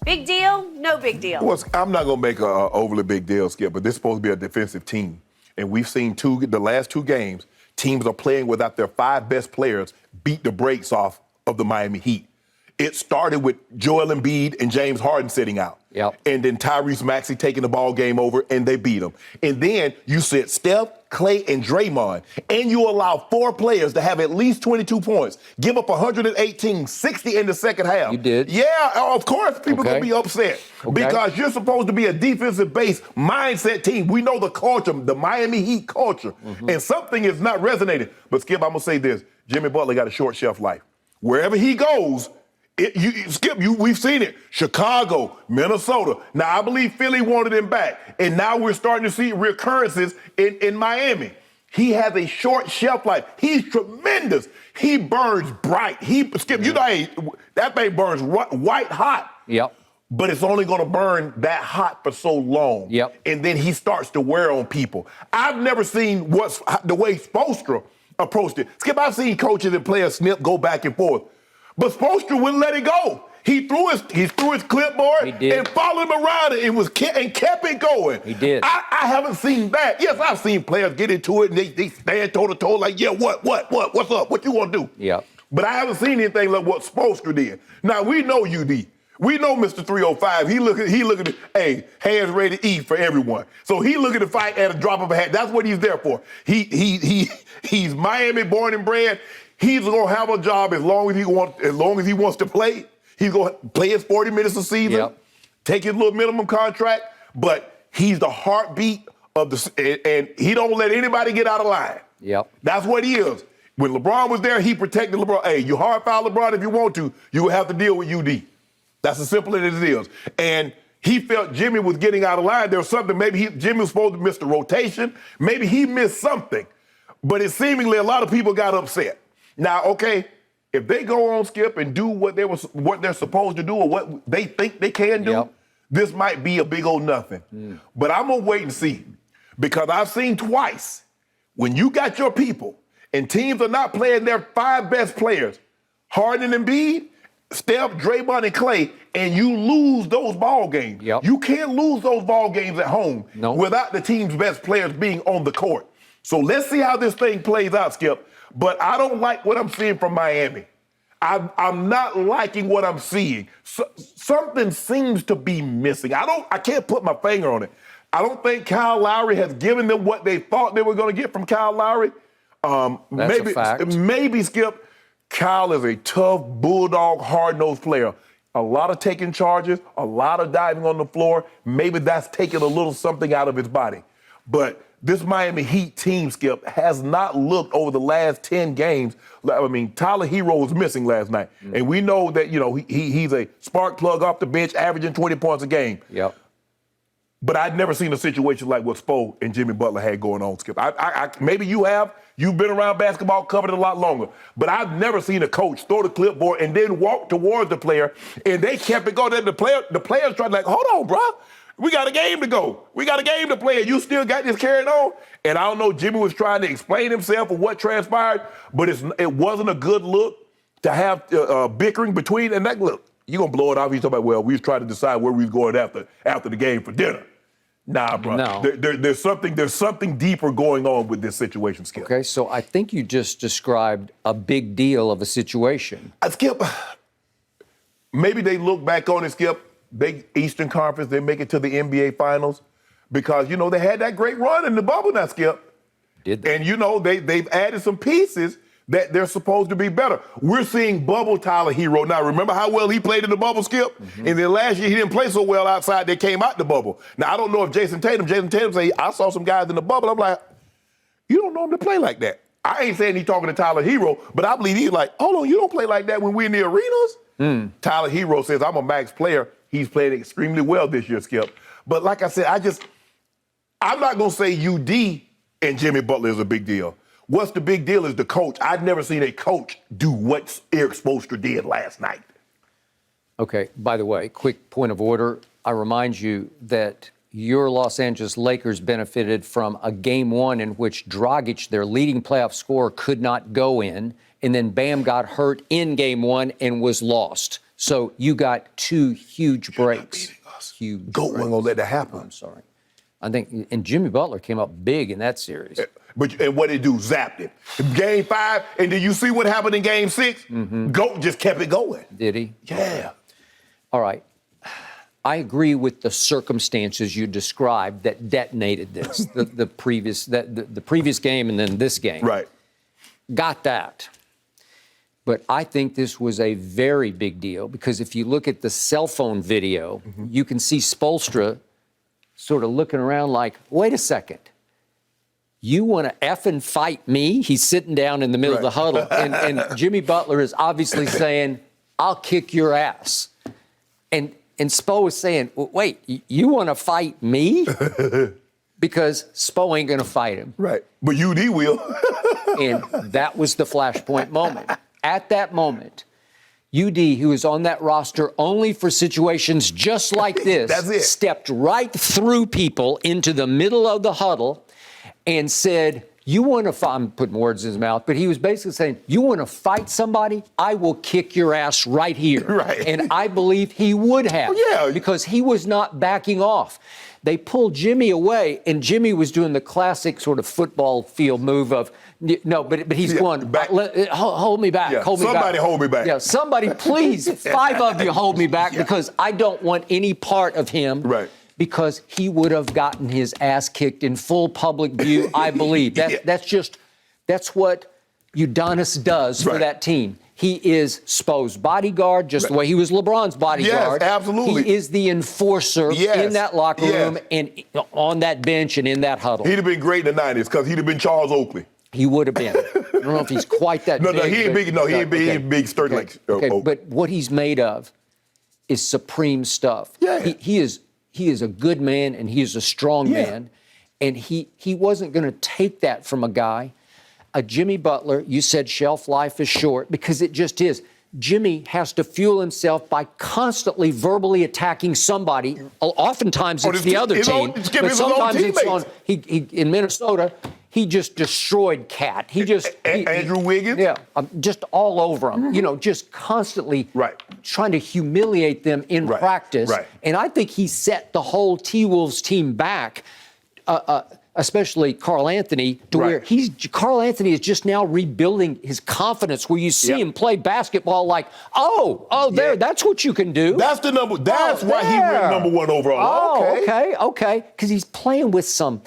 Big deal? No big deal. Well, I'm not going to make an overly big deal, Skip, but this is supposed to be a defensive team. And we've seen the last two games, teams are playing without their 5 best players beat the brakes off of the Miami Heat. It started with Joel Embiid and James Harden sitting out. Yep. And then Tyrese Maxey taking the ball game over, and they beat them. And then you sit Steph, Klay, and Draymond, and you allow 4 players to have at least 22 points, give up 118, 60 in the second half. You did? Yeah, of course people going to be upset because you're supposed to be a defensive-based mindset team. We know the culture, the Miami Heat culture, and something is not resonating. But, Skip, I'm going to say this. Jimmy Butler got a short shelf life. Wherever he goes, we've seen it. Chicago, Minnesota. Now, I believe Philly wanted him back. And now we're starting to see recurrences in Miami. He has a short shelf life. He's tremendous. He burns bright. Skip, you know, that thing burns white hot. Yep. But it's only going to burn that hot for so long. Yep. And then he starts to wear on people. I've never seen the way Spoelstra approached it. Skip, I've seen coaches and players go back and forth. But Spoelstra wouldn't let it go. He threw his clipboard and followed him around and kept it going. He did. I haven't seen that. Yes, I've seen players get into it and they stand toe-to-toe like, yeah, what's up? What you want to do? Yeah. But I haven't seen anything like what Spoelstra did. Now, we know UD. We know Mr. 305. He looking at, hey, hands ready to eat for everyone. So he looking to fight at a drop of a hat. That's what he's there for. He's Miami born and bred. He's gonna have a job as long as he wants to play. He's gonna play his 40 minutes a season, take his little minimum contract, but he's the heartbeat of and he don't let anybody get out of line. Yep. That's what he is. When LeBron was there, he protected LeBron. Hey, you hard foul LeBron if you want to, you will have to deal with UD. That's as simple as it is. And he felt Jimmy was getting out of line. There was something, maybe Jimmy was supposed to miss the rotation. Maybe he missed something. But it seemingly a lot of people got upset. Now, okay, if they go on, Skip, and do what they're supposed to do or what they think they can do, this might be a big old nothing. But I'm going to wait and see because I've seen twice when you got your people and teams are not playing their 5 best players, Harden and Embiid, Steph, Draymond, and Klay, and you lose those ball games. You can't lose those ball games at home without the team's best players being on the court. So let's see how this thing plays out, Skip. But I don't like what I'm seeing from Miami. I'm not liking what I'm seeing. Something seems to be missing. I can't put my finger on it. I don't think Kyle Lowry has given them what they thought they were going to get from Kyle Lowry. That's a fact. Maybe, Skip, Kyle is a tough, bulldog, hard-nosed player. A lot of taking charges, a lot of diving on the floor. Maybe that's taking a little something out of his body. But this Miami Heat team, Skip, has not looked over the last 10 games. I mean, Tyler Hero was missing last night. And we know that, you know, he's a spark plug off the bench, averaging 20 points a game. Yep. But I'd never seen a situation like what Spo and Jimmy Butler had going on, Skip. Maybe you have. You've been around basketball, covered it a lot longer. But I've never seen a coach throw the clipboard and then walk towards the player, and they kept it going. Then the players tried like, hold on, bro. We got a game to go. We got a game to play, and you still got this carried on? And I don't know, Jimmy was trying to explain himself or what transpired, but it wasn't a good look to have bickering between. And that, look, you're going to blow it off. He's talking about, well, we was trying to decide where we was going after the game for dinner. Nah, bro. No. There's something deeper going on with this situation, Skip. Okay, so I think you just described a big deal of a situation. Skip, maybe they look back on it, Skip, they Eastern Conference, they make it to the NBA Finals because, you know, they had that great run in the bubble now, Skip. Did they? And, you know, they've added some pieces that they're supposed to be better. We're seeing bubble Tyler Hero. Now, remember how well he played in the bubble, Skip? And then last year, he didn't play so well outside. They came out the bubble. Now, I don't know if Jason Tatum say, I saw some guys in the bubble. I'm like, you don't know him to play like that. I ain't saying he's talking to Tyler Hero, but I believe he's like, hold on, you don't play like that when we're in the arenas? Tyler Hero says, I'm a max player. He's played extremely well this year, Skip. But like I said, I'm not going to say UD and Jimmy Butler is a big deal. What's the big deal is the coach. I've never seen a coach do what Erik Spoelstra did last night. Okay, by the way, quick point of order. I remind you that your Los Angeles Lakers benefited from a game one in which Dragic, their leading playoff scorer, could not go in, and then Bam got hurt in game one and was lost. So you got two huge breaks. Huge GOAT wasn't going to let that happen. I'm sorry. I think, and Jimmy Butler came up big in that series. And what did he do? Zapped it. Game 5, and did you see what happened in Game 6? GOAT just kept it going. Did he? Yeah. All right. I agree with the circumstances you described that detonated this, the previous game and then this game. Right. Got that. But I think this was a very big deal because if you look at the cell phone video, you can see Spoelstra sort of looking around like, wait a second. You want to effing fight me? He's sitting down in the middle of the huddle. And Jimmy Butler is obviously saying, I'll kick your ass. And Spo is saying, wait, you want to fight me? Because Spo ain't going to fight him. Right. But UD will. And that was the flashpoint moment. At that moment, UD, who is on that roster only for situations just like this, That's it. stepped right through people into the middle of the huddle and said, you want to fight, I'm putting words in his mouth, but he was basically saying, you want to fight somebody? I will kick your ass right here. Right. And I believe he would have. Yeah. Because he was not backing off. They pulled Jimmy away, and Jimmy was doing the classic sort of football field move of, no, but he's going, hold me back, hold me back. Somebody hold me back. Yeah, somebody, please, 5 of you hold me back because I don't want any part of him. Right. Because he would have gotten his ass kicked in full public view, I believe. That's what Udonis does for that team. He is Spo's bodyguard, just the way he was LeBron's bodyguard. Yes, absolutely. He is the enforcer in that locker room and on that bench and in that huddle. He'd have been great in the 90s because he'd have been Charles Oakley. He would have been. I don't know if he's quite that big. No, he ain't big. No, he ain't big. He ain't big, sturdy like Oakley. But what he's made of is supreme stuff. Yeah. He is a good man and he is a strong man. And he wasn't going to take that from a guy. A Jimmy Butler, you said shelf life is short because it just is. Jimmy has to fuel himself by constantly verbally attacking somebody. Oftentimes it's the other team, but sometimes it's on. He in Minnesota, he just destroyed Cat. Andrew Wiggins. Yeah, just all over him. You know, just constantly trying to humiliate them in practice. Right. And I think he set the whole T-Wolves team back. Especially Carl Anthony, to where Carl Anthony is just now rebuilding his confidence, where you see him play basketball like, there, that's what you can do. That's the number. That's why he went #1 overall. Okay. Because he's playing with some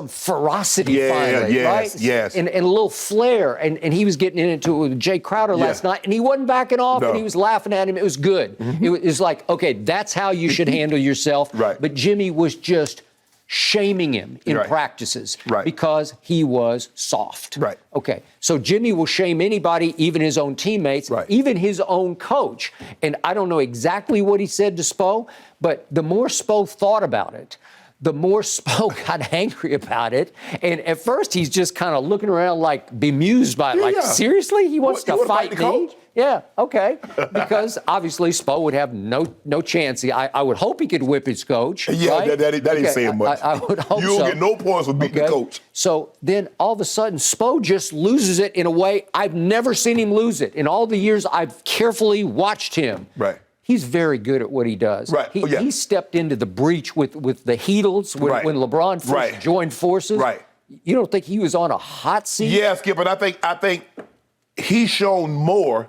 ferocity finally, right? Yes. And a little flair. And he was getting into it with Jay Crowder last night, and he wasn't backing off, and he was laughing at him. It was good. It was like, okay, that's how you should handle yourself. Right. But Jimmy was just shaming him in practices because he was soft. Right. Okay. So Jimmy will shame anybody, even his own teammates, even his own coach. And I don't know exactly what he said to Spo, but the more Spo thought about it, the more Spo got angry about it. And at first he's just kind of looking around like bemused by it. Seriously? He wants to fight me? Coach? Yeah, okay. Because obviously Spo would have no chance. I would hope he could whip his coach. Yeah, that ain't saying much. I would hope you don't get no points for beating the coach. So then all of a sudden Spo just loses it in a way I've never seen him lose it. In all the years I've carefully watched him. Right. He's very good at what he does. Right. He stepped into the breach with the Heatles when LeBron first joined forces. Right. You don't think he was on a hot seat? Yeah, Skip, but I think he's shown more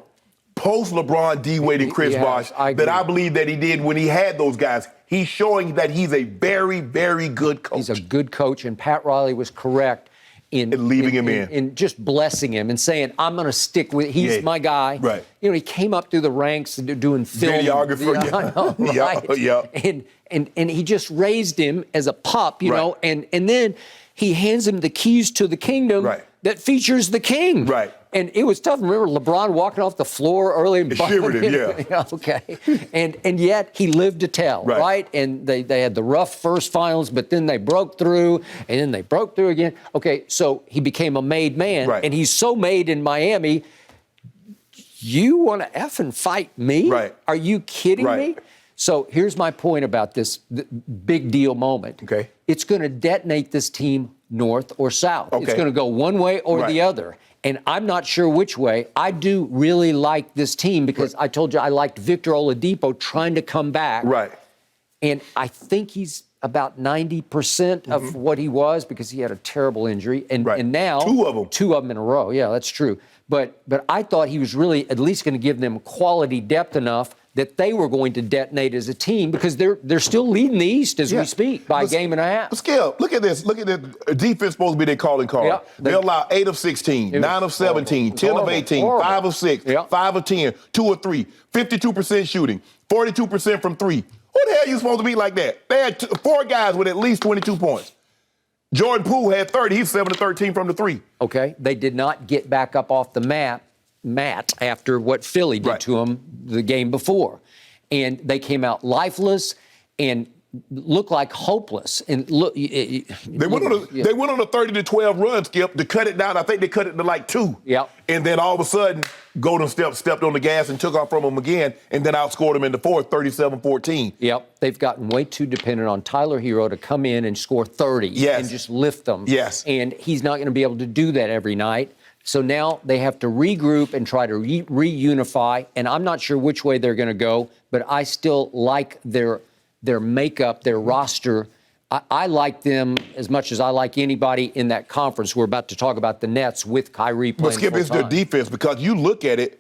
post LeBron, D Wade, and Chris Bosh than I believe that he did when he had those guys. He's showing that he's a very, very good coach. He's a good coach, and Pat Riley was correct in leaving him in. In just blessing him and saying, I'm going to stick with, he's my guy. Right. You know, he came up through the ranks doing film. Videographer. I know, right? And he just raised him as a pup, you know, and then he hands him the keys to the kingdom that features the king. Right. And it was tough. Remember LeBron walking off the floor early and shivered him, okay. And yet he lived to tell, right? And they had the rough first finals, but then they broke through, and then they broke through again. Okay, so he became a made man, and he's so made in Miami. You want to effing fight me? Right. Are you kidding me? So here's my point about this big deal moment. Okay. It's going to detonate this team north or south. It's going to go one way or the other. And I'm not sure which way. I do really like this team because I told you I liked Victor Oladipo trying to come back. Right. And I think he's about 90% of what he was because he had a terrible injury. And, Right. and now Two of them. 2 of them in a row. Yeah, that's true. But I thought he was really at least going to give them quality depth enough that they were going to detonate as a team because they're still leading the East as we speak by a game and a half. Skip, look at this. Look at this. Defense supposed to be their calling card. Yeah, they allow 8 of 16, 9 of 17, 10 of 18, 5 of 6, 5 of 10, 2 of 3, 52% shooting, 42% from 3. Who the hell are you supposed to be like that? They had 4 guys with at least 22 points. Jordan Poole had 30. He's 7 of 13 from the 3. Okay, they did not get back up off the mat after what Philly did to them the game before. And they came out lifeless and looked like hopeless. And look, they went on a 30-12 run, Skip, to cut it down. I think they cut it to like 2. Yep. And then all of a sudden, Golden State stepped on the gas and took off from them again, and then outscored them in the fourth, 37-14. Yep. They've gotten way too dependent on Tyler Hero to come in and score 30 and just lift them. Yes. And he's not going to be able to do that every night. So now they have to regroup and try to reunify. And I'm not sure which way they're going to go, but I still like their makeup, their roster. I like them as much as I like anybody in that conference. We're about to talk about the Nets with Kyrie playing. But Skip, it's their defense because you look at it.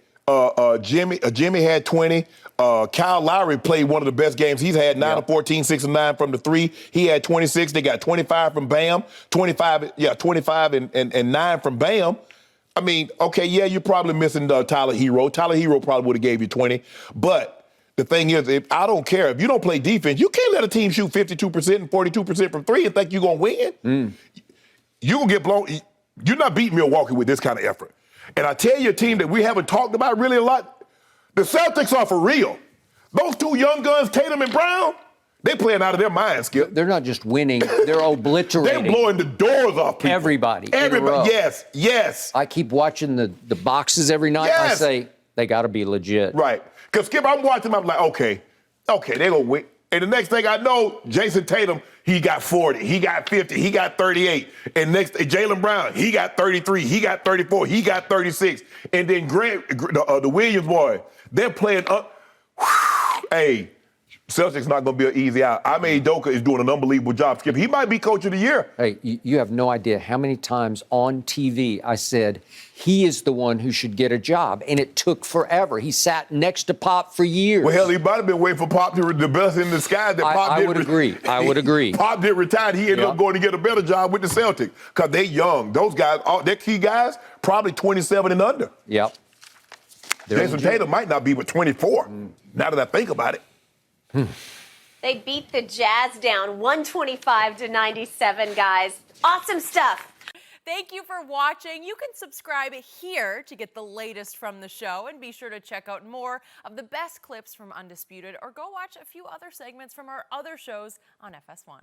Jimmy had 20. Kyle Lowry played one of the best games he's had, 9 of 14, 6 of 9 from the 3. He had 26. They got 25 from Bam, 25 and 9 from Bam. I mean, okay, yeah, you're probably missing Tyler Hero. Tyler Hero probably would have gave you 20. But the thing is, I don't care. If you don't play defense, you can't let a team shoot 52% and 42% from 3 and think you're going to win. You're going to get blown. You're not beating Milwaukee with this kind of effort. And I tell you a team that we haven't talked about really a lot, the Celtics are for real. Those 2 young guns, Tatum and Brown, they playing out of their minds, Skip. They're not just winning, they're obliterating. They're blowing the doors off people. Everybody. Yes. I keep watching the boxes every night. Yes. I say, they got to be legit. Right. Because, Skip, I'm watching them, I'm like, okay, they're going to win. And the next thing I know, Jason Tatum, he got 40, he got 50, he got 38. And next, Jaylen Brown, he got 33, he got 34, he got 36. And then the Williams boy, they're playing up. Hey, Celtics not going to be an easy out. I mean, Doka is doing an unbelievable job, Skip. He might be coach of the year. Hey, you have no idea how many times on TV I said, he is the one who should get a job. And it took forever. He sat next to Pop for years. Well, hell, he might have been waiting for Pop to the best in disguise that Pop I would agree. I would agree. Pop did retire. He ended up going to get a better job with the Celtics because they young. Those guys, their key guys, probably 27 and under. Yep. Jason Tatum might not be but 24, now that I think about it. They beat the Jazz down 125-97, guys. Awesome stuff. Thank you for watching. You can subscribe here to get the latest from the show, and be sure to check out more of the best clips from Undisputed, or go watch a few other segments from our other shows on FS1.